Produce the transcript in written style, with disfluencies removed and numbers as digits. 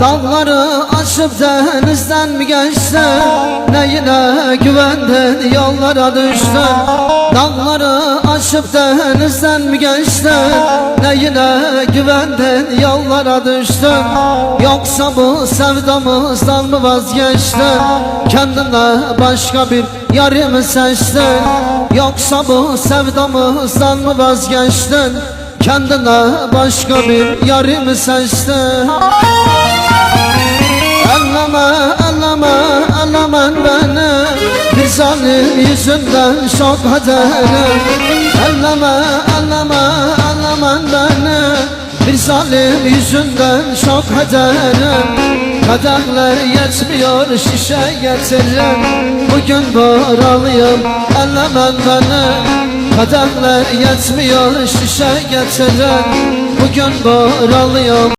Dağları aşıp denizden mi geçtin? Neyine güvendin yollara düştün? Dağları aşıp denizden mi geçtin? Neyine güvendin yollara düştün? Yoksa bu sevdamızdan mı vazgeçtin? Kendine başka bir yarı mı seçtin? Yoksa bu sevdamızdan mı vazgeçtin? Kendine başka bir yarı mı seçtin? Elleme, elleme, ellemen beni, bir zalim yüzünden çok haderim. Elleme, elleme, ellemen beni, bir zalim yüzünden çok haderim. Kadehler yetmiyor, şişe getirin, bugün buralıyım, ellemen beni. Kadehler yetmiyor, şişe getirin, bugün buralıyım.